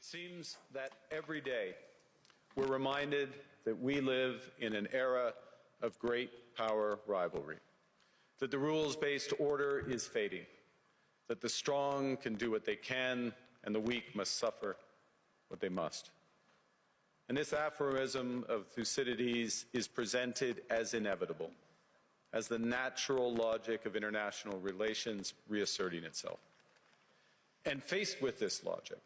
It seems that every day we're reminded that we live in an era of great power rivalry, that the rules-based order is fading, that the strong can do what they can and the weak must suffer what they must. And this aphorism of Thucydides is presented as inevitable, as the natural logic of international relations reasserting itself. And faced with this logic,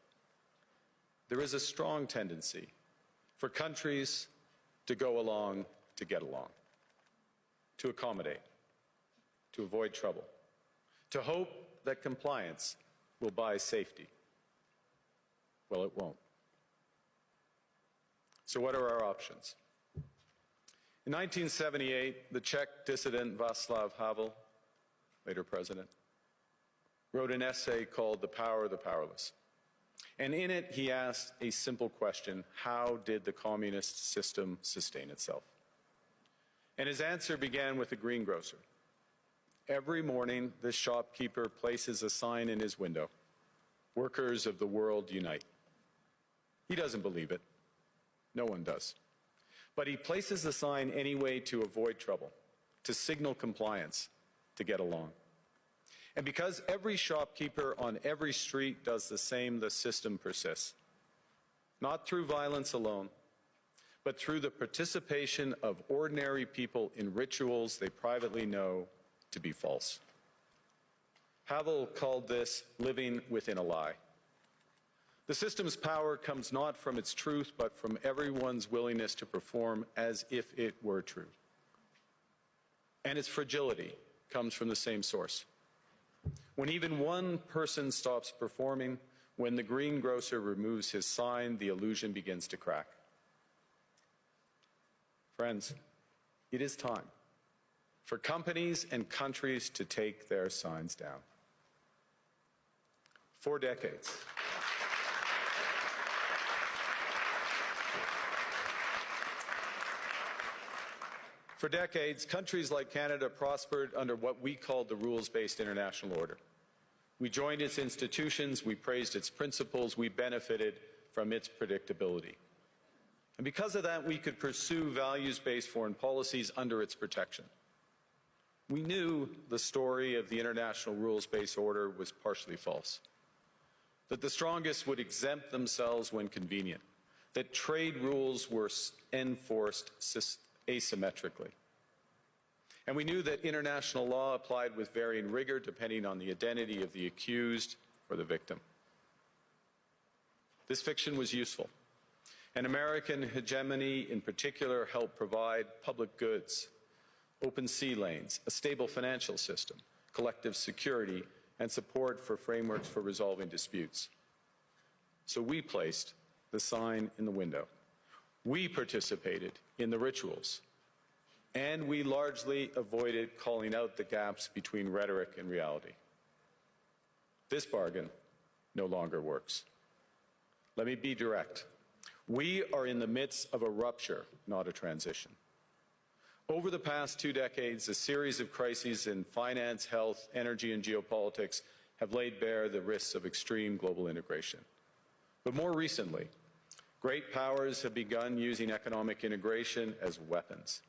there is a strong tendency for countries to go along to get along, to accommodate, to avoid trouble, to hope that compliance will buy safety. Well, it won't. So what are our options? In 1978, the Czech dissident Václav Havel, later president, wrote an essay called The Power of the Powerless. And in it, he asked a simple question: how did the communist system sustain itself? And his answer began with a greengrocer. Every morning, this shopkeeper places a sign in his window: "Workers of the world unite." He doesn't believe it. No one does. But he places the sign anyway to avoid trouble, to signal compliance, to get along. And because every shopkeeper on every street does the same, the system persists. Not through violence alone, but through the participation of ordinary people in rituals they privately know to be false. Havel called this living within a lie. The system's power comes not from its truth, but from everyone's willingness to perform as if it were true. And its fragility comes from the same source. When even one person stops performing, when the greengrocer removes his sign, the illusion begins to crack. Friends, it is time for companies and countries to take their signs down. For decades, countries like Canada prospered under what we called the rules-based international order. We joined its institutions, we praised its principles, we benefited from its predictability. And because of that, we could pursue values-based foreign policies under its protection. We knew the story of the international rules-based order was partially false, that the strongest would exempt themselves when convenient, that trade rules were enforced asymmetrically. And we knew that international law applied with varying rigor depending on the identity of the accused or the victim. This fiction was useful. And American hegemony in particular helped provide public goods, open sea lanes, a stable financial system, collective security, and support for frameworks for resolving disputes. So we placed the sign in the window. We participated in the rituals. And we largely avoided calling out the gaps between rhetoric and reality. This bargain no longer works. Let me be direct. We are in the midst of a rupture, not a transition. Over the past 2 decades, a series of crises in finance, health, energy, and geopolitics have laid bare the risks of extreme global integration. But more recently, great powers have begun using economic integration as weapons.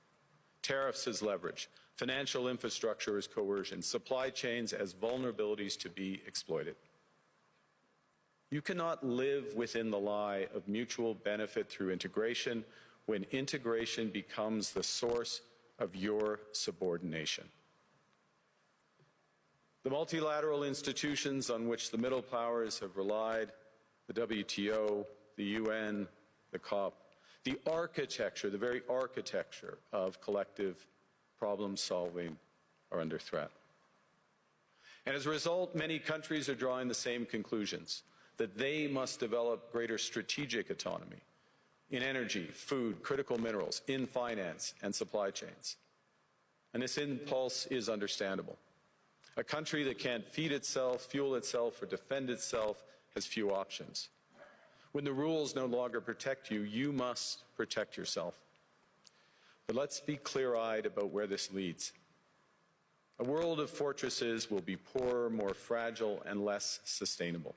Tariffs as leverage, financial infrastructure as coercion, supply chains as vulnerabilities to be exploited. You cannot live within the lie of mutual benefit through integration when integration becomes the source of your subordination. The multilateral institutions on which the middle powers have relied, the WTO, the UN, the COP, the architecture, the very architecture of collective problem solving are under threat. And as a result, many countries are drawing the same conclusions, that they must develop greater strategic autonomy in energy, food, critical minerals, in finance and supply chains. And this impulse is understandable. A country that can't feed itself, fuel itself, or defend itself has few options. When the rules no longer protect you, you must protect yourself. But let's be clear-eyed about where this leads. A world of fortresses will be poorer, more fragile, and less sustainable.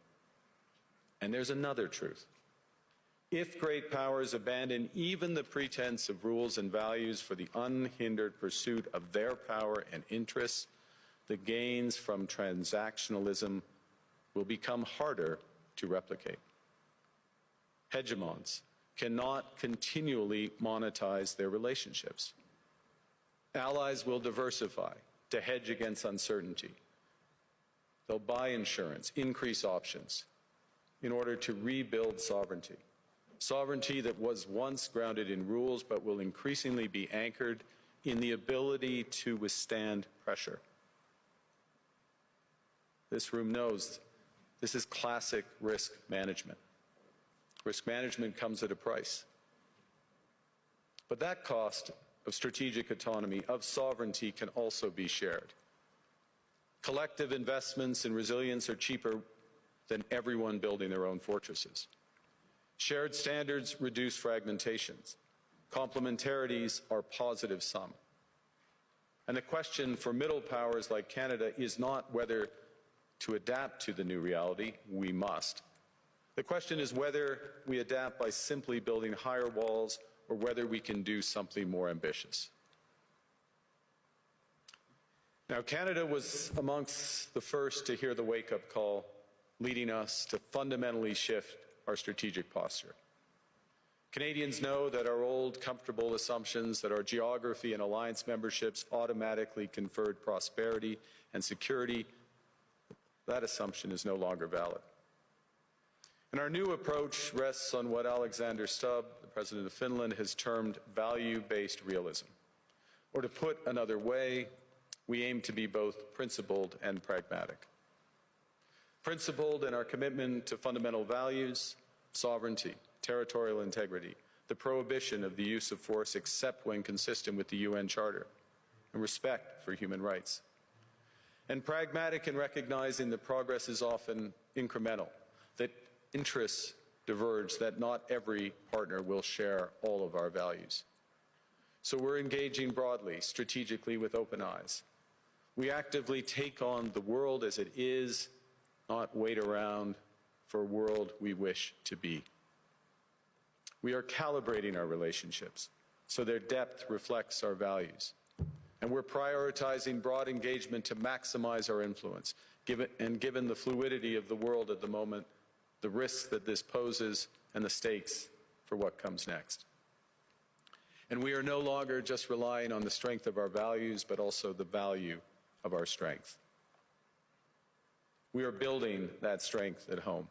And there's another truth. If great powers abandon even the pretense of rules and values for the unhindered pursuit of their power and interests, the gains from transactionalism will become harder to replicate. Hegemons cannot continually monetize their relationships. Allies will diversify to hedge against uncertainty. They'll buy insurance, increase options in order to rebuild sovereignty. Sovereignty that was once grounded in rules but will increasingly be anchored in the ability to withstand pressure. This room knows this is classic risk management. Risk management comes at a price. But that cost of strategic autonomy, of sovereignty, can also be shared. Collective investments in resilience are cheaper than everyone building their own fortresses. Shared standards reduce fragmentations. Complementarities are positive sum. And the question for middle powers like Canada is not whether to adapt to the new reality. We must. The question is whether we adapt by simply building higher walls or whether we can do something more ambitious. Now, Canada was amongst the first to hear the wake-up call, leading us to fundamentally shift our strategic posture. Canadians know that our old, comfortable assumptions that our geography and alliance memberships automatically conferred prosperity and security, that assumption is no longer valid. And our new approach rests on what Alexander Stubb, the President of Finland, has termed value-based realism. Or to put another way, we aim to be both principled and pragmatic. Principled in our commitment to fundamental values, sovereignty, territorial integrity, the prohibition of the use of force except when consistent with the UN Charter, and respect for human rights. And pragmatic in recognizing that progress is often incremental, that interests diverge, that not every partner will share all of our values. So we're engaging broadly, strategically, with open eyes. We actively take on the world as it is, not wait around for a world we wish to be. We are calibrating our relationships so their depth reflects our values. And we're prioritizing broad engagement to maximize our influence, given the fluidity of the world at the moment, the risks that this poses, and the stakes for what comes next. And we are no longer just relying on the strength of our values, but also the value of our strength. We are building that strength at home.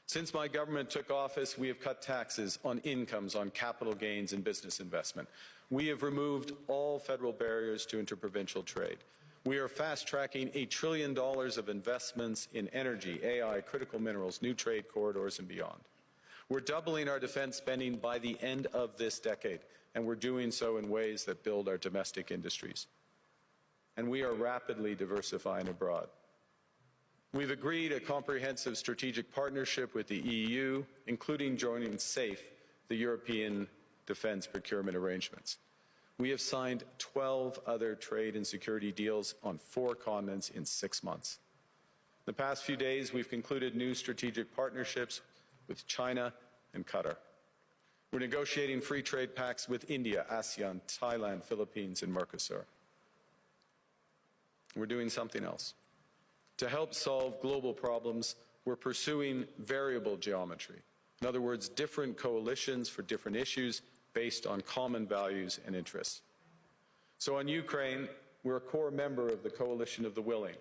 Since my government took office, we have cut taxes on incomes, on capital gains and business investment. We have removed all federal barriers to interprovincial trade. We are fast-tracking $1 trillion of investments in energy, AI, critical minerals, new trade corridors, and beyond. We're doubling our defense spending by the end of this decade, and we're doing so in ways that build our domestic industries. And we are rapidly diversifying abroad. We've agreed a comprehensive strategic partnership with the EU, including joining SAFE, the European Defence Procurement Arrangements. We have signed 12 other trade and security deals on 4 continents in 6 months. In the past few days, we've concluded new strategic partnerships with China and Qatar. We're negotiating free trade pacts with India, ASEAN, Thailand, Philippines, and Mercosur. We're doing something else. To help solve global problems, we're pursuing variable geometry. In other words, different coalitions for different issues based on common values and interests. So on Ukraine, we're a core member of the Coalition of the Willing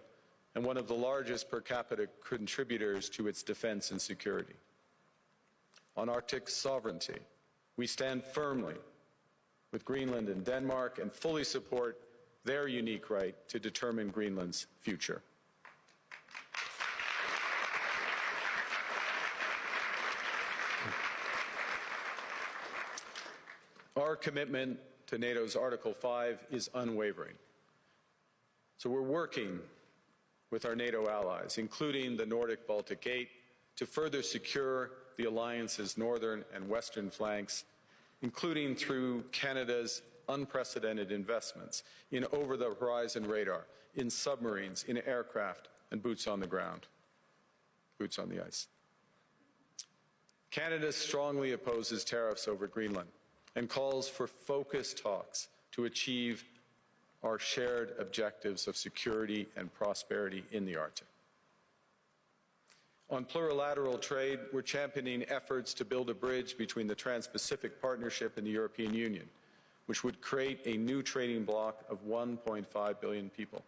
and one of the largest per capita contributors to its defense and security. On Arctic sovereignty, we stand firmly with Greenland and Denmark and fully support their unique right to determine Greenland's future. Our commitment to NATO's Article 5 is unwavering. So we're working with our NATO allies, including the Nordic-Baltic 8, to further secure the alliance's northern and western flanks, including through Canada's unprecedented investments in over-the-horizon radar, in submarines, in aircraft, and boots on the ground, boots on the ice. Canada strongly opposes tariffs over Greenland and calls for focused talks to achieve our shared objectives of security and prosperity in the Arctic. On plurilateral trade, we're championing efforts to build a bridge between the Trans-Pacific Partnership and the European Union, which would create a new trading bloc of 1.5 billion people.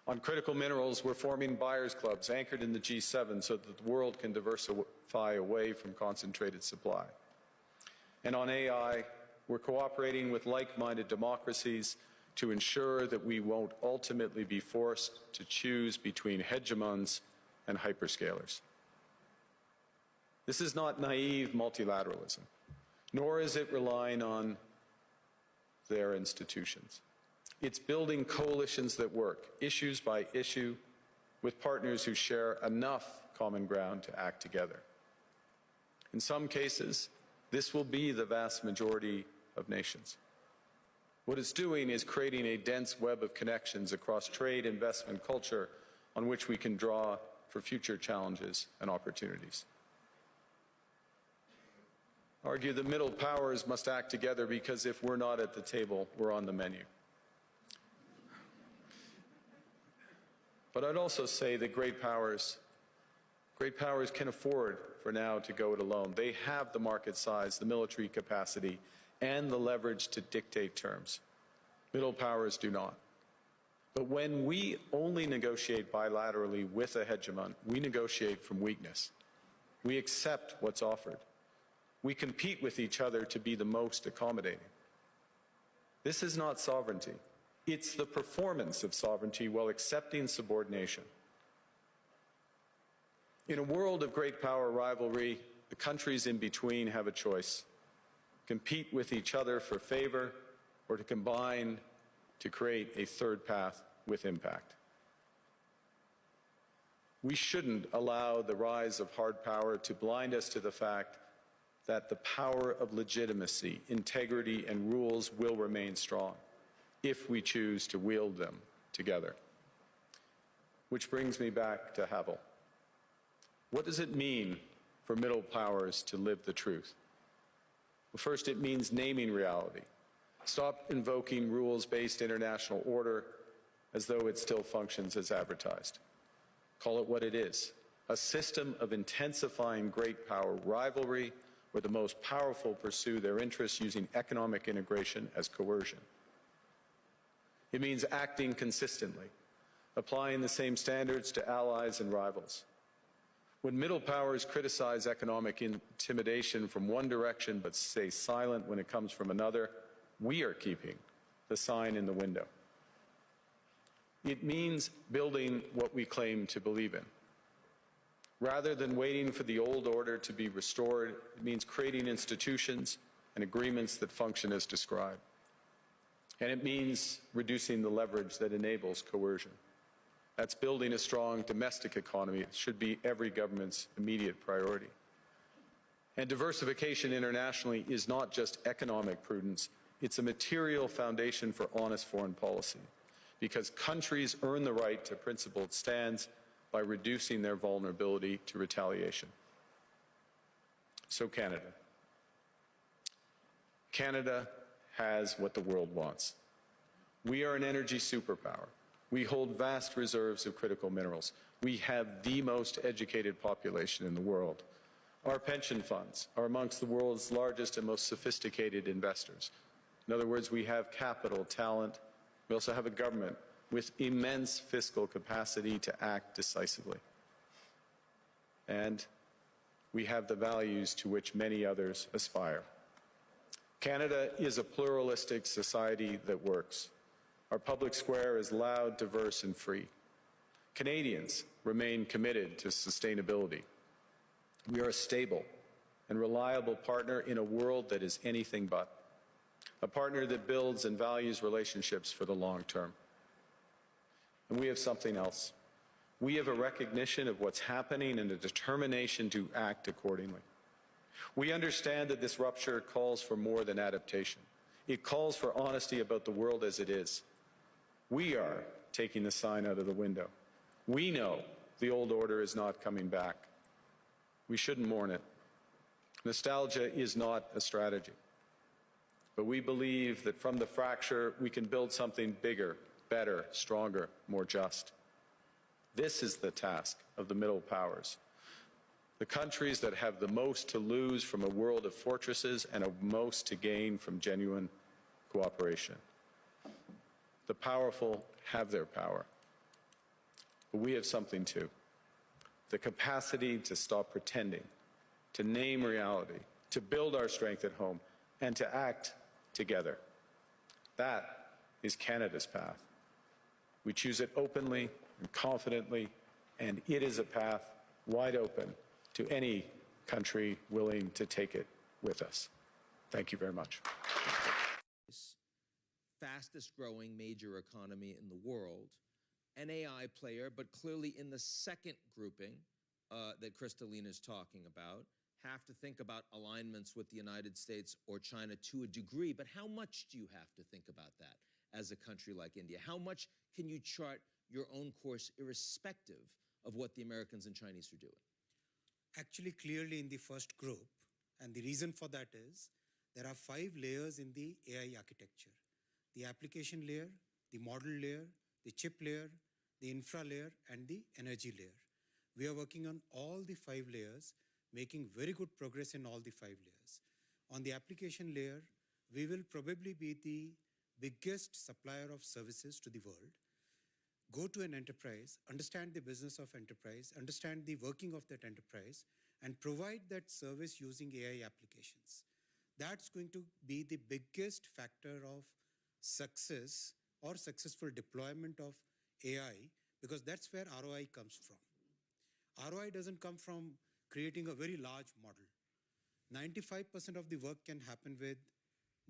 On critical minerals, we're forming buyers' clubs anchored in the G7 so that the world can diversify away from concentrated supply. And on AI, we're cooperating with like-minded democracies to ensure that we won't ultimately be forced to choose between hegemons and hyperscalers. This is not naive multilateralism, nor is it relying on their institutions. It's building coalitions that work, issues by issue, with partners who share enough common ground to act together. In some cases, this will be the vast majority of nations. What it's doing is creating a dense web of connections across trade, investment, culture, on which we can draw for future challenges and opportunities. I argue that middle powers must act together because if we're not at the table, we're on the menu. But I'd also say that great powers can afford for now to go it alone. They have the market size, the military capacity, and the leverage to dictate terms. Middle powers do not. But when we only negotiate bilaterally with a hegemon, we negotiate from weakness. We accept what's offered. We compete with each other to be the most accommodating. This is not sovereignty. It's the performance of sovereignty while accepting subordination. In a world of great power rivalry, the countries in between have a choice: compete with each other for favor or to combine to create a third path with impact. We shouldn't allow the rise of hard power to blind us to the fact that the power of legitimacy, integrity, and rules will remain strong if we choose to wield them together. Which brings me back to Havel. What does it mean for middle powers to live the truth? Well, first, it means naming reality. Stop invoking rules-based international order as though it still functions as advertised. Call it what it is: a system of intensifying great power rivalry where the most powerful pursue their interests using economic integration as coercion. It means acting consistently, applying the same standards to allies and rivals. When middle powers criticize economic intimidation from one direction but stay silent when it comes from another, we are keeping the sign in the window. It means building what we claim to believe in. Rather than waiting for the old order to be restored, it means creating institutions and agreements that function as described. And it means reducing the leverage that enables coercion. That's building a strong domestic economy. It should be every government's immediate priority. And diversification internationally is not just economic prudence, it's a material foundation for honest foreign policy, because countries earn the right to principled stands by reducing their vulnerability to retaliation. So Canada. Canada has what the world wants. We are an energy superpower. We hold vast reserves of critical minerals. We have the most educated population in the world. Our pension funds are amongst the world's largest and most sophisticated investors. In other words, we have capital, talent. We also have a government with immense fiscal capacity to act decisively. And we have the values to which many others aspire. Canada is a pluralistic society that works. Our public square is loud, diverse, and free. Canadians remain committed to sustainability. We are a stable and reliable partner in a world that is anything but. A partner that builds and values relationships for the long term. And we have something else. We have a recognition of what's happening and a determination to act accordingly. We understand that this rupture calls for more than adaptation. It calls for honesty about the world as it is. We are taking the sign out of the window. We know the old order is not coming back. We shouldn't mourn it. Nostalgia is not a strategy. But we believe that from the fracture, we can build something bigger, better, stronger, more just. This is the task of the middle powers. The countries that have the most to lose from a world of fortresses and the most to gain from genuine cooperation. The powerful have their power, but we have something too. The capacity to stop pretending, to name reality, to build our strength at home, and to act together. That is Canada's path. We choose it openly and confidently, and it is a path wide open to any country willing to take it with us. Thank you very much. Fastest growing major economy in the world, an AI player, but clearly in the second grouping that Kristalina is talking about, have to think about alignments with the United States or China to a degree, but how much do you have to think about that as a country like India? How much can you chart your own course irrespective of what the Americans and Chinese are doing? Actually, clearly in the first group, and the reason for that is there are 5 layers in the AI architecture: the application layer, the model layer, the chip layer, the infra layer, and the energy layer. We are working on all the 5 layers, making very good progress in all the 5 layers. On the application layer, we will probably be the biggest supplier of services to the world. Go to an enterprise, understand the business of enterprise, understand the working of that enterprise, and provide that service using AI applications. That's going to be the biggest factor of success or successful deployment of AI, because that's where ROI comes from. ROI doesn't come from creating a very large model. 95% of the work can happen with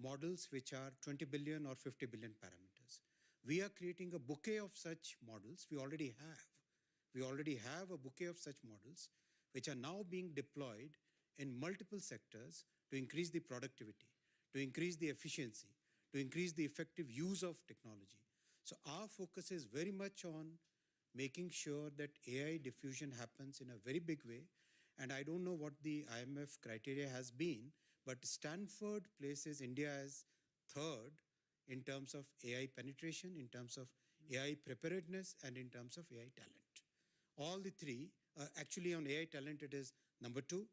models which are 20 billion or 50 billion parameters. We are creating a bouquet of such models. We already have a bouquet of such models which are now being deployed in multiple sectors to increase the productivity, to increase the efficiency, to increase the effective use of technology. So our focus is very much on making sure that AI diffusion happens in a very big way. And I don't know what the IMF criteria has been, but Stanford places India as 3rd in terms of AI penetration, in terms of AI preparedness, and in terms of AI talent. All the 3, actually on AI talent it is number 2.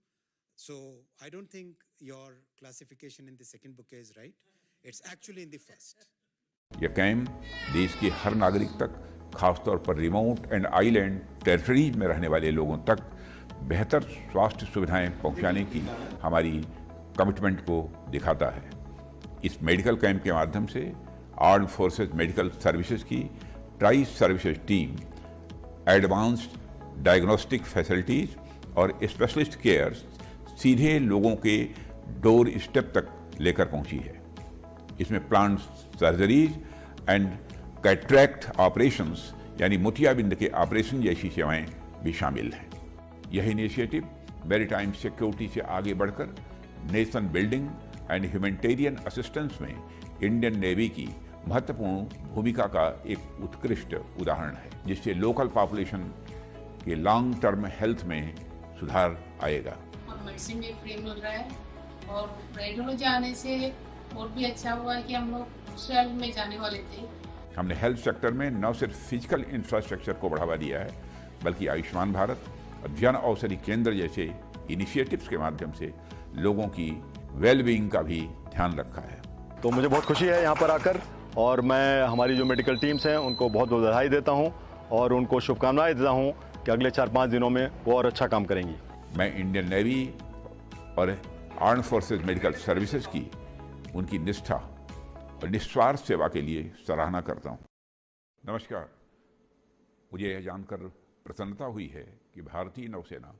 So I don't think your classification in the second bouquet is right. It's actually in the first. यह cam देश के हर नागरिक तक, खासतौर पर remote and island territories में रहने वाले लोगों तक बेहतर स्वास्थ्य सुविधाएं पहुंचाने की हमारी कमिटमेंट को दिखाता है। इस मेडिकल कैंप के माध्यम से आर्म्ड फोर्सेस मेडिकल सर्विसेज की tri services team advanced diagnostic facilities और स्पेशलिस्ट केयर सीधे लोगों के डोर स्टेप तक लेकर पहुंची है। इसमें plant surgeries and cataract operations यानी मोतियाबिंद के ऑपरेशन जैसी सेवाएं भी शामिल हैं। यह इनिशिएटिव मैरीटाइम सिक्योरिटी से आगे बढ़कर nation building and humanitarian assistance में इंडियन नेवी की महत्वपूर्ण भूमिका का एक उत्कृष्ट उदाहरण है, जिससे लोकल पॉपुलेशन के लॉन्ग टर्म हेल्थ में सुधार आएगा। मेडिसिन भी फ्री मिल रहा है और रेडियोलॉजी आने से और भी अच्छा हुआ है कि हम लोग शहर में जाने वाले थे। हमने हेल्थ सेक्टर में न सिर्फ फिजिकल इंफ्रास्ट्रक्चर को बढ़ावा दिया है, बल्कि आयुष्मान भारत और जन औषधि केंद्र जैसे इनिशिएटिव्स के माध्यम से लोगों की वेलबीइंग का भी ध्यान रखा है। तो मुझे बहुत खुशी है यहाँ पर आकर, और मैं हमारी जो मेडिकल टीम्स हैं उनको बहुत बहुत बधाई देता हूँ और उनको शुभकामनाएं देता हूँ कि अगले 4-5 दिनों में वो और अच्छा काम करेंगी। मैं इंडियन नेवी और आर्म्ड फोर्सेस मेडिकल सर्विसेज की उनकी निष्ठा और निस्वार्थ सेवा के लिए सराहना करता हूँ। नमस्कार। मुझे यह जानकर प्रसन्नता हुई है कि भारतीय नौसेना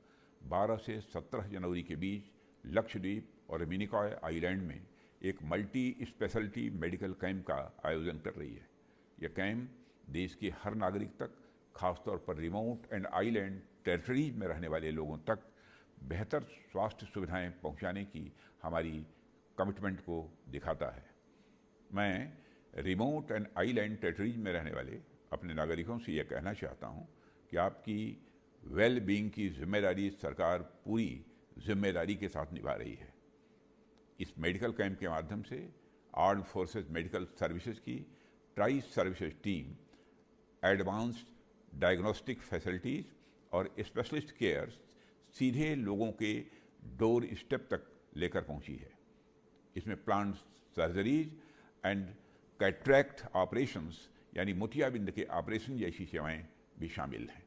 12 से 17 जनवरी के बीच लक्षद्वीप और मिनिकॉय आइलैंड में एक मल्टी स्पेशलिटी मेडिकल कैंप का आयोजन कर रही है। यह कैंप देश के हर नागरिक तक, खासतौर पर रिमोट एंड आइलैंड टेरिटरीज में रहने वाले लोगों तक बेहतर स्वास्थ्य सुविधाएं पहुंचाने की हमारी कमिटमेंट को दिखाता है। मैं रिमोट एंड आइलैंड टेरिटरीज में रहने वाले अपने नागरिकों से यह कहना चाहता हूं कि आपकी वेल बीइंग की जिम्मेदारी सरकार पूरी जिम्मेदारी के साथ निभा रही है। इस मेडिकल कैंप के माध्यम से आर्म्ड फोर्सेस मेडिकल सर्विसेज की tri services team advanced diagnostic facilities और स्पेशलिस्ट केयर सीधे लोगों के डोर स्टेप तक लेकर पहुंची है। इसमें plant surgeries and cataract operations यानी मोतियाबिंद के ऑपरेशन जैसी सेवाएं भी शामिल हैं।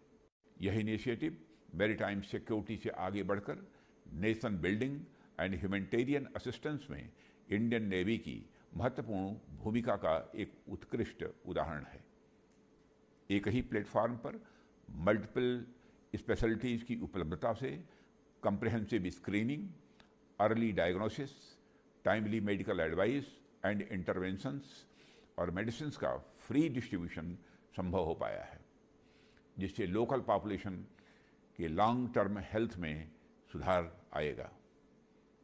यह इनिशिएटिव मैरीटाइम सिक्योरिटी से आगे बढ़कर nation building and humanitarian assistance में इंडियन नेवी की महत्वपूर्ण भूमिका का एक उत्कृष्ट उदाहरण है। एक ही प्लेटफॉर्म पर मल्टीपल स्पेशलिटीज़ की उपलब्धता से comprehensive screening, early diagnosis, timely medical advice and interventions और मेडिसिन का फ्री डिस्ट्रीब्यूशन संभव हो पाया है, जिससे लोकल पॉपुलेशन के लॉन्ग टर्म हेल्थ में सुधार आएगा।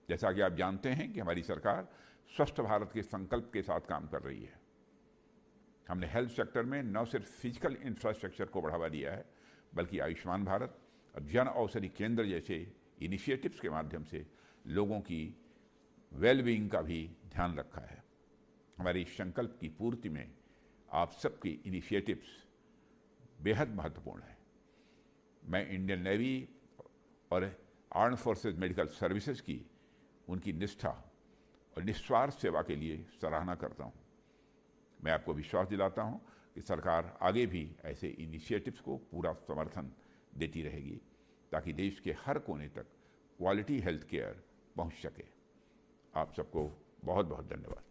जैसा कि आप जानते हैं कि हमारी सरकार स्वस्थ भारत के संकल्प के साथ काम कर रही है। हमने हेल्थ सेक्टर में न सिर्फ फिजिकल इंफ्रास्ट्रक्चर को बढ़ावा दिया है, बल्कि आयुष्मान भारत और जन औषधि केंद्र जैसे इनिशिएटिव्स के माध्यम से लोगों की वेलबींग का भी ध्यान रखा है। हमारे इस संकल्प की पूर्ति में आप सबकी इनिशिएटिव्स बेहद महत्वपूर्ण है। मैं इंडियन नेवी और आर्म्ड फोर्सेस मेडिकल सर्विसेज की उनकी निष्ठा और निस्वार्थ सेवा के लिए सराहना करता हूं। मैं आपको विश्वास दिलाता हूं कि सरकार आगे भी ऐसे इनिशिएटिव्स को पूरा समर्थन देती रहेगी, ताकि देश के हर कोने तक क्वालिटी हेल्थ केयर पहुंच सके। आप सबको बहुत बहुत धन्यवाद।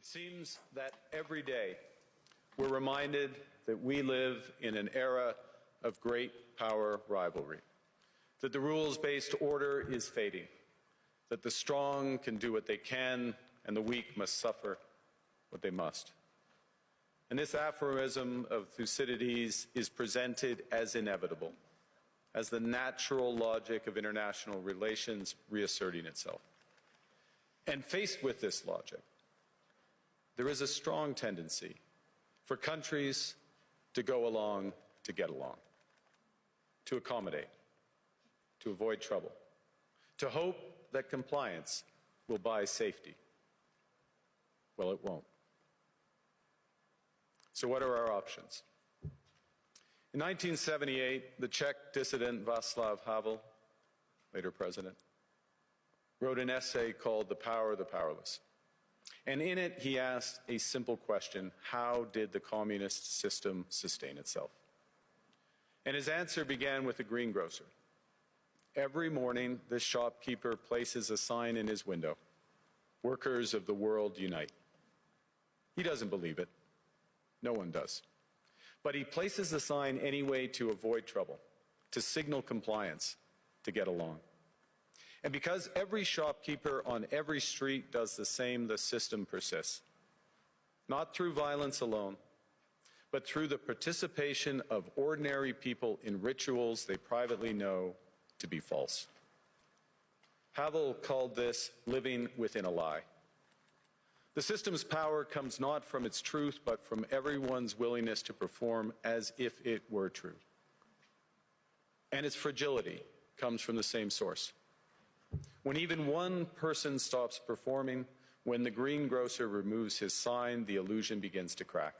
It seems that every day we're reminded that we live in an era of great power rivalry, that the rules-based order is fading, that the strong can do what they can and the weak must suffer what they must. And this aphorism of Thucydides is presented as inevitable, as the natural logic of international relations reasserting itself. And faced with this logic, there is a strong tendency for countries to go along to get along, to accommodate, to avoid trouble, to hope that compliance will buy safety. Well, it won't. So what are our options? In 1978, the Czech dissident Václav Havel, later president, wrote an essay called The Power of the Powerless. And in it, he asked a simple question: how did the communist system sustain itself? And his answer began with a greengrocer. Every morning, this shopkeeper places a sign in his window: "Workers of the world unite." He doesn't believe it. No one does. But he places the sign anyway to avoid trouble, to signal compliance, to get along. And because every shopkeeper on every street does the same, the system persists. Not through violence alone, but through the participation of ordinary people in rituals they privately know to be false. Havel called this living within a lie. The system's power comes not from its truth, but from everyone's willingness to perform as if it were true. And its fragility comes from the same source. When even one person stops performing, when the greengrocer removes his sign, the illusion begins to crack.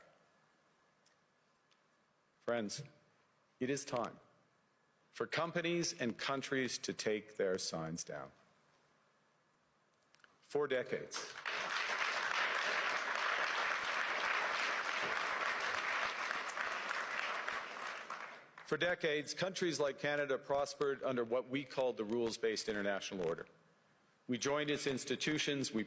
Friends, it is time for companies and countries to take their signs down. For decades, countries like Canada prospered under what we called the rules-based international order. We joined its institutions, we